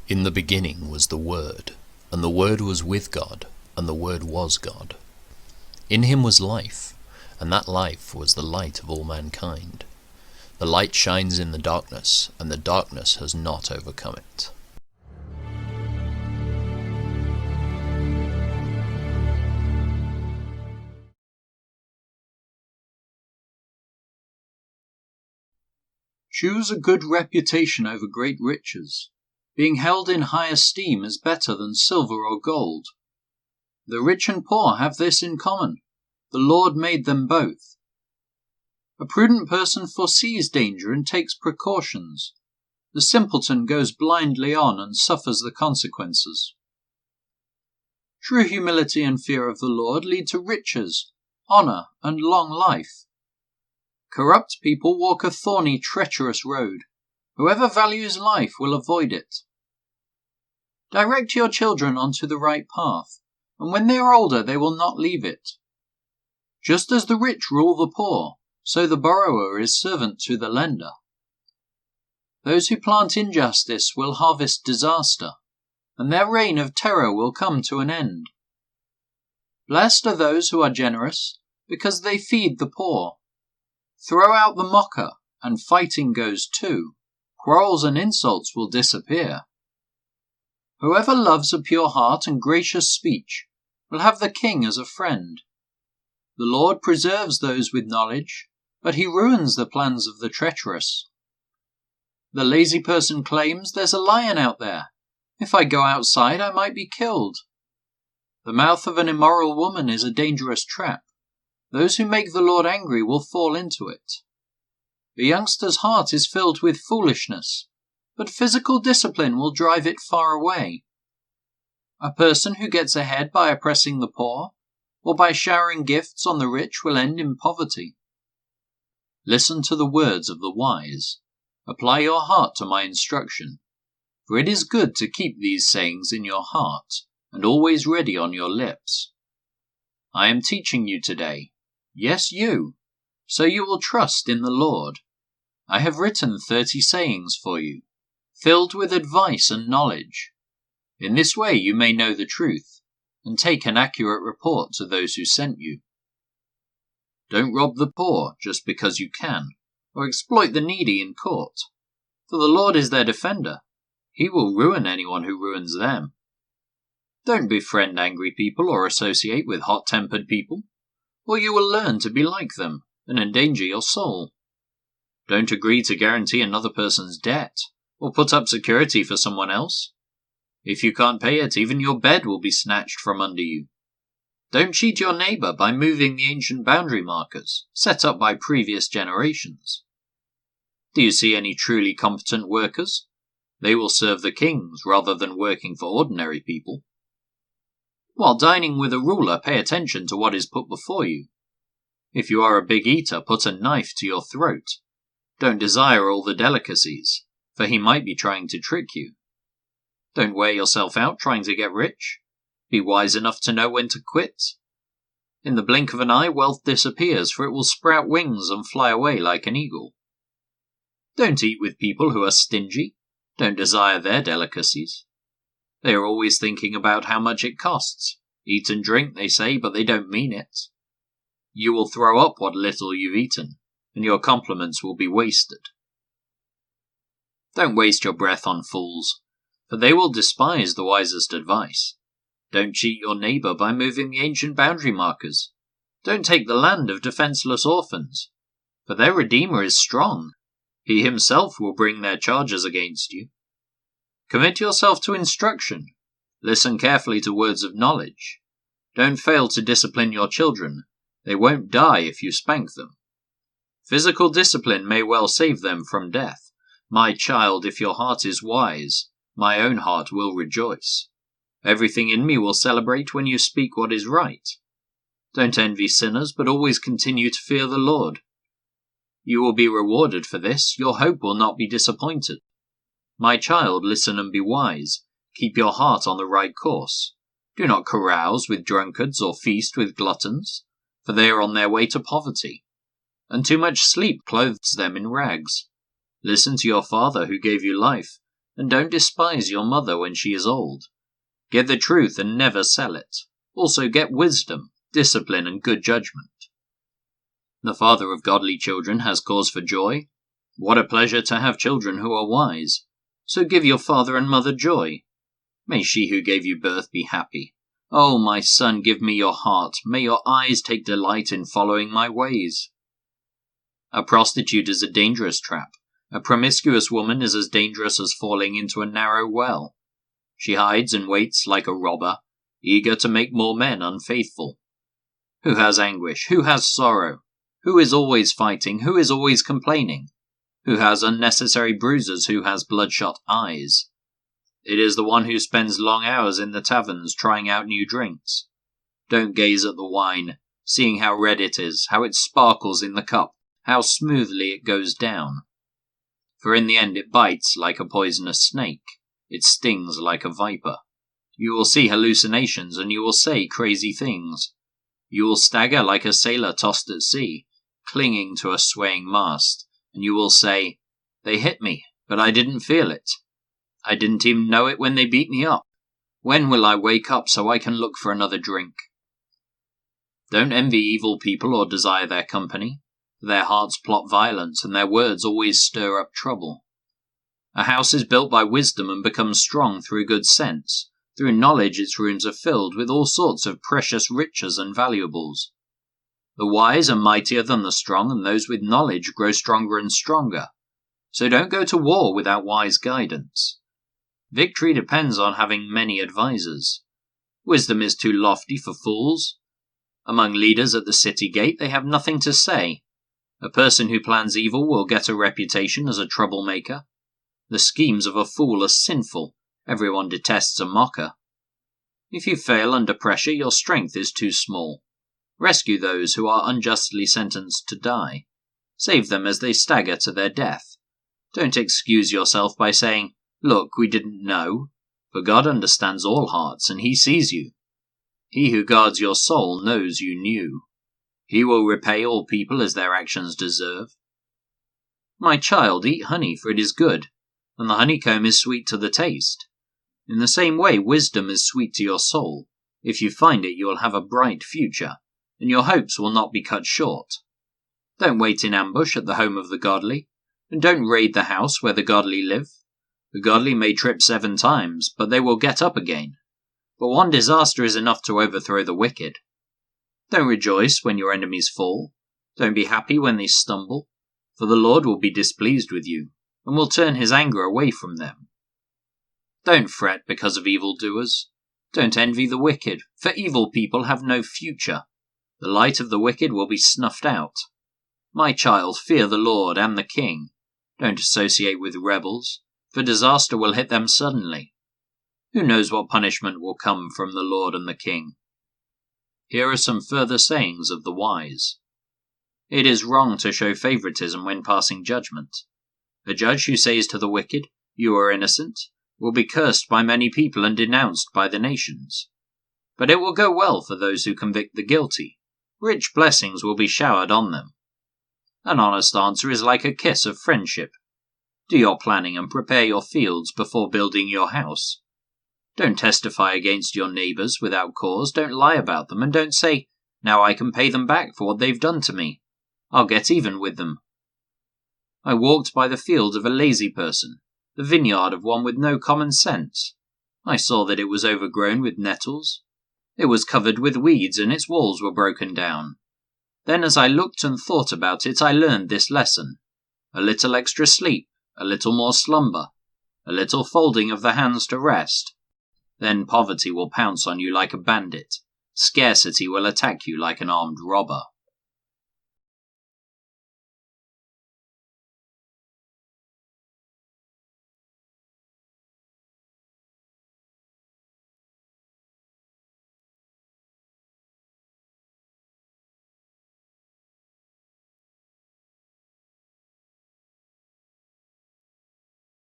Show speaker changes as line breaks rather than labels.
In the beginning was the Word, and the Word was with God, and the Word was God. In him was life, and that life was the light of all mankind. The light shines in the darkness, and the darkness has not overcome it.
Choose a good reputation over great riches. Being held in high esteem is better than silver or gold. The rich and poor have this in common: the Lord made them both. A prudent person foresees danger and takes precautions. The simpleton goes blindly on and suffers the consequences. True humility and fear of the Lord lead to riches, honor, and long life. Corrupt people walk a thorny, treacherous road. Whoever values life will avoid it. Direct your children onto the right path, and when they are older they will not leave it. Just as the rich rule the poor, so the borrower is servant to the lender. Those who plant injustice will harvest disaster, and their reign of terror will come to an end. Blessed are those who are generous, because they feed the poor. Throw out the mocker, and fighting goes too. Quarrels and insults will disappear. Whoever loves a pure heart and gracious speech will have the king as a friend. The Lord preserves those with knowledge, but he ruins the plans of the treacherous. The lazy person claims, "There's a lion out there. If I go outside, I might be killed." The mouth of an immoral woman is a dangerous trap. Those who make the Lord angry will fall into it. The youngster's heart is filled with foolishness, but physical discipline will drive it far away. A person who gets ahead by oppressing the poor, or by showering gifts on the rich, will end in poverty. Listen to the words of the wise. Apply your heart to my instruction, for it is good to keep these sayings in your heart, and always ready on your lips. I am teaching you today, yes, you, so you will trust in the Lord. I have written 30 sayings for you, filled with advice and knowledge. In this way you may know the truth, and take an accurate report to those who sent you. Don't rob the poor just because you can, or exploit the needy in court, for the Lord is their defender. He will ruin anyone who ruins them. Don't befriend angry people or associate with hot-tempered people, or you will learn to be like them and endanger your soul. Don't agree to guarantee another person's debt, or put up security for someone else. If you can't pay it, even your bed will be snatched from under you. Don't cheat your neighbor by moving the ancient boundary markers set up by previous generations. Do you see any truly competent workers? They will serve the kings rather than working for ordinary people. While dining with a ruler, pay attention to what is put before you. If you are a big eater, put a knife to your throat. Don't desire all the delicacies, for he might be trying to trick you. Don't wear yourself out trying to get rich. Be wise enough to know when to quit. In the blink of an eye, wealth disappears, for it will sprout wings and fly away like an eagle. Don't eat with people who are stingy. Don't desire their delicacies. They are always thinking about how much it costs. Eat and drink, they say, but they don't mean it. You will throw up what little you've eaten, and your compliments will be wasted. Don't waste your breath on fools, for they will despise the wisest advice. Don't cheat your neighbor by moving the ancient boundary markers. Don't take the land of defenseless orphans, for their Redeemer is strong. He himself will bring their charges against you. Commit yourself to instruction. Listen carefully to words of knowledge. Don't fail to discipline your children. They won't die if you spank them. Physical discipline may well save them from death. My child, if your heart is wise, my own heart will rejoice. Everything in me will celebrate when you speak what is right. Don't envy sinners, but always continue to fear the Lord. You will be rewarded for this. Your hope will not be disappointed. My child, listen and be wise. Keep your heart on the right course. Do not carouse with drunkards or feast with gluttons, for they are on their way to poverty, and too much sleep clothes them in rags. Listen to your father who gave you life, and don't despise your mother when she is old. Get the truth and never sell it. Also get wisdom, discipline, and good judgment. The father of godly children has cause for joy. What a pleasure to have children who are wise. So give your father and mother joy. May she who gave you birth be happy. Oh, my son, give me your heart. May your eyes take delight in following my ways. A prostitute is a dangerous trap. A promiscuous woman is as dangerous as falling into a narrow well. She hides and waits like a robber, eager to make more men unfaithful. Who has anguish? Who has sorrow? Who is always fighting? Who is always complaining? Who has unnecessary bruises? Who has bloodshot eyes? It is the one who spends long hours in the taverns trying out new drinks. Don't gaze at the wine, seeing how red it is, how it sparkles in the cup, how smoothly it goes down. For in the end it bites like a poisonous snake. It stings like a viper. You will see hallucinations and you will say crazy things. You will stagger like a sailor tossed at sea, clinging to a swaying mast, and you will say, "They hit me, but I didn't feel it. I didn't even know it when they beat me up. When will I wake up so I can look for another drink?" Don't envy evil people or desire their company. Their hearts plot violence, and their words always stir up trouble. A house is built by wisdom and becomes strong through good sense. Through knowledge its rooms are filled with all sorts of precious riches and valuables. The wise are mightier than the strong, and those with knowledge grow stronger and stronger. So don't go to war without wise guidance. Victory depends on having many advisers. Wisdom is too lofty for fools. Among leaders at the city gate they have nothing to say. A person who plans evil will get a reputation as a troublemaker. The schemes of a fool are sinful. Everyone detests a mocker. If you fail under pressure, your strength is too small. Rescue those who are unjustly sentenced to die. Save them as they stagger to their death. Don't excuse yourself by saying, "Look, we didn't know," for God understands all hearts and He sees you. He who guards your soul knows you knew. He will repay all people as their actions deserve. My child, eat honey, for it is good, and the honeycomb is sweet to the taste. In the same way, wisdom is sweet to your soul. If you find it, you will have a bright future, and your hopes will not be cut short. Don't wait in ambush at the home of the godly, and don't raid the house where the godly live. The godly may trip 7 times, but they will get up again. But one disaster is enough to overthrow the wicked. Don't rejoice when your enemies fall. Don't be happy when they stumble, for the Lord will be displeased with you, and will turn His anger away from them. Don't fret because of evildoers. Don't envy the wicked, for evil people have no future. The light of the wicked will be snuffed out. My child, fear the Lord and the King. Don't associate with rebels, for disaster will hit them suddenly. Who knows what punishment will come from the Lord and the King? Here are some further sayings of the wise. It is wrong to show favoritism when passing judgment. A judge who says to the wicked, "You are innocent," will be cursed by many people and denounced by the nations. But it will go well for those who convict the guilty. Rich blessings will be showered on them. An honest answer is like a kiss of friendship. Do your planning and prepare your fields before building your house. Don't testify against your neighbours without cause. Don't lie about them, and don't say, "Now I can pay them back for what they've done to me. I'll get even with them." I walked by the field of a lazy person, the vineyard of one with no common sense. I saw that it was overgrown with nettles. It was covered with weeds, and its walls were broken down. Then as I looked and thought about it, I learned this lesson. A little extra sleep, a little more slumber, a little folding of the hands to rest. Then poverty will pounce on you like a bandit. Scarcity will attack you like an armed robber.